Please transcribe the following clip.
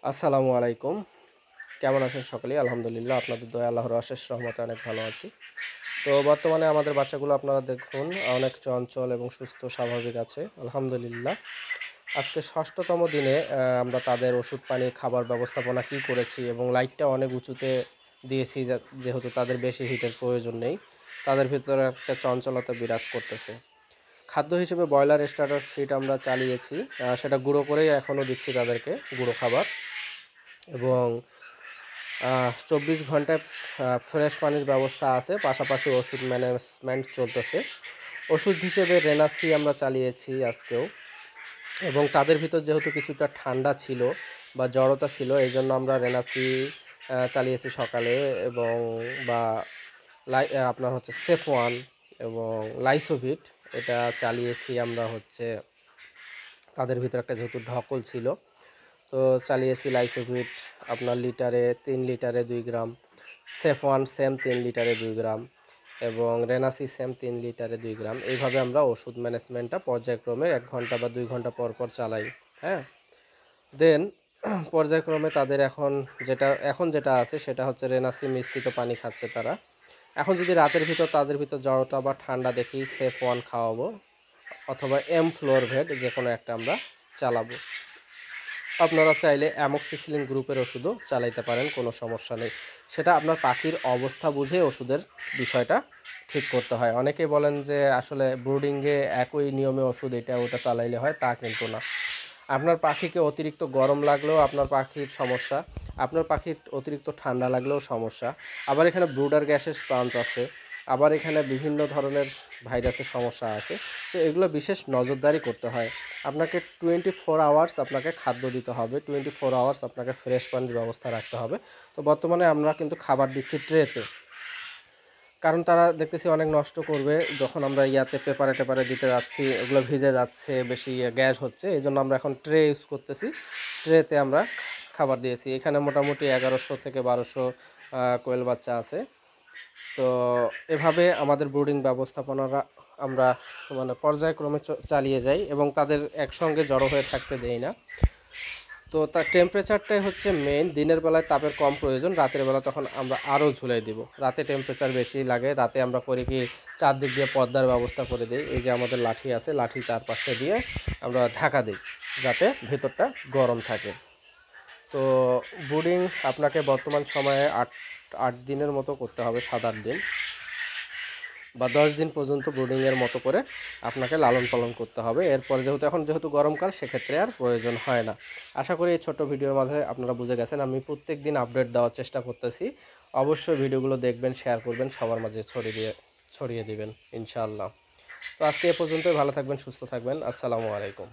আসসালামু আলাইকুম। কেমন আছেন সকলেই? আলহামদুলিল্লাহ আপনাদের দয়ায় আল্লাহর অশেষ রহমতে অনেক ভালো আছি। তো বর্তমানে আমাদের বাচ্চাগুলো আপনারা দেখুন অনেক চঞ্চল এবং সুস্থ স্বাভাবিক আছে। আলহামদুলিল্লাহ। আজকে ৬ষ্ঠতম দিনে আমরা তাদের ওষুধ পানি খাবার ব্যবস্থাপনা কি করেছি এবং লাইটটা অনেক উঁচুতে দিয়েছি যেহেতু তাদের বেশি হিটের প্রয়োজন নেই। তাদের ভিতরে একটা চঞ্চলতা বিরাজ করতেছে। খাদ্য হিসেবে ব্রয়লার স্টার্টার ফিড আমরা চালিয়েছি। সেটা গুঁড়ো করেই এখনও দিচ্ছি তাদেরকে গুঁড়ো খাবার এবং ২৪ ঘন্টায় ফ্রেশ পানির ব্যবস্থা আছে। পাশাপাশি ওষুধ ম্যানেজমেন্ট চলতেছে। ওষুধ হিসেবে রেনাসি আমরা চালিয়েছি আজকেও এবং তাদের ভিতর যেহেতু কিছুটা ঠান্ডা ছিল বা জড়তা ছিল এইজন্য আমরা রেনাসি চালিয়েছি সকালে এবং বা আপনার হচ্ছে সেফওয়ান এবং লাইসোভিট এটা চালিয়েছি আমরা হচ্ছে তাদের ভিতরে একটা যেহেতু ঢকল ছিল তো চালিয়েছি লাইসোভিট আপনার লিটারে ৩ লিটারে ২ গ্রাম, সেফওয়ান সেম ৩ লিটারে ২ গ্রাম এবং রেনাসি সেম ৩ লিটারে ২ গ্রাম। এইভাবে আমরা ওষুধ ম্যানেজমেন্টটা পর্যায়ক্রমে ১ ঘন্টা বা ২ ঘন্টা পর পর চালাই। হ্যাঁ, দেন পর্যায়ক্রমে তাদের এখন যেটা আছে সেটা হচ্ছে রেনাসি মিশ্রিত পানি খাচ্ছে তারা। এখন যদি রাতের ভিতর তাদের ভিতর জ্বরটা বা ঠান্ডা দেখি সেফওয়ান খাওয়াবো অথবা ফ্লোরভেট যে কোনো একটা আমরা চালাবো। আপনারা চাইলে অ্যামোক্সিসিলিন গ্রুপের ওষুধও চালাইতে পারেন, কোনো সমস্যা নেই। সেটা আপনার পাখির অবস্থা বুঝে ওষুধের বিষয়টা ঠিক করতে হয়। অনেকেই বলেন যে আসলে ব্রুডিংয়ে একই নিয়মে ওষুধ এটা ওটা চালাইলে হয়, তা কিন্তু না। আপনার পাখিকে অতিরিক্ত গরম লাগলেও আপনার পাখির সমস্যা, আপনার পাখির অতিরিক্ত ঠান্ডা লাগলেও সমস্যা। আবার এখানে ব্রুডার গ্যাসের চান্স আছে, আবার এখানে বিভিন্ন ধরনের ভাইরাসের সমস্যা আছে। তো এগুলো বিশেষ নজরদারি করতে হয়। আপনাকে 24 আওয়ার্স আপনাকে খাদ্য দিতে হবে, 24 আওয়ার্স আপনাকে ফ্রেশ পানির ব্যবস্থা রাখতে হবে। তো বর্তমানে আমরা কিন্তু খাবার দিচ্ছি ট্রেতে, কারণ তারা দেখতেছি অনেক নষ্ট করবে যখন আমরা পেপারে টেপারে দিতে যাচ্ছি, ওগুলো ভিজে যাচ্ছে, বেশি গ্যাস হচ্ছে, এই জন্য আমরা এখন ট্রে ইউজ করতেছি। ট্রেতে আমরা খাবার দিয়েছি। এখানে মোটামুটি ১১০০ থেকে ১২০০ কোয়েল বাচ্চা আছে। তো এভাবে আমাদের ব্রুডিং ব্যবস্থাপনাটা আমরা মানে পর্যায়ক্রমে চালিয়ে যাই এবং তাদের একসঙ্গে জড়ো হয়ে থাকতে দেই না। তো তার টেম্পারেচারটাই হচ্ছে মেইন। দিনের বেলায় তাপের কম প্রয়োজন, রাতের বেলা তখন আমরা আরও ঝুলাই দিব। রাতে টেম্পারেচার বেশি লাগে, রাতে আমরা করি কি চারদিক দিয়ে পর্দার ব্যবস্থা করে দিই। এই যে আমাদের লাঠি আছে, লাঠি চারপাশে দিয়ে আমরা ঢাকা দিই যাতে ভেতরটা গরম থাকে। তো ব্রুডিং আপনাকে বর্তমান সময়ে ৮ দিনের মতো করতে হবে, ৭-৮ দিন বা ১০ দিন পর্যন্ত ব্রুডিংয়ের মতো করে আপনাকে লালন পালন করতে হবে। এরপরে যেহেতু গরমকাল, সেক্ষেত্রে আর প্রয়োজন হয় না। আশা করি এই ছোট্ট ভিডিওর মাঝে আপনারা বুঝে গেছেন। আমি প্রত্যেক দিন আপডেট দেওয়ার চেষ্টা করতেছি। অবশ্যই ভিডিওগুলো দেখবেন, শেয়ার করবেন, সবার মাঝে ছড়িয়ে দিবেন ইনশাআল্লাহ। তো আজকে এ পর্যন্তই। ভালো থাকবেন, সুস্থ থাকবেন। আসসালামু আলাইকুম।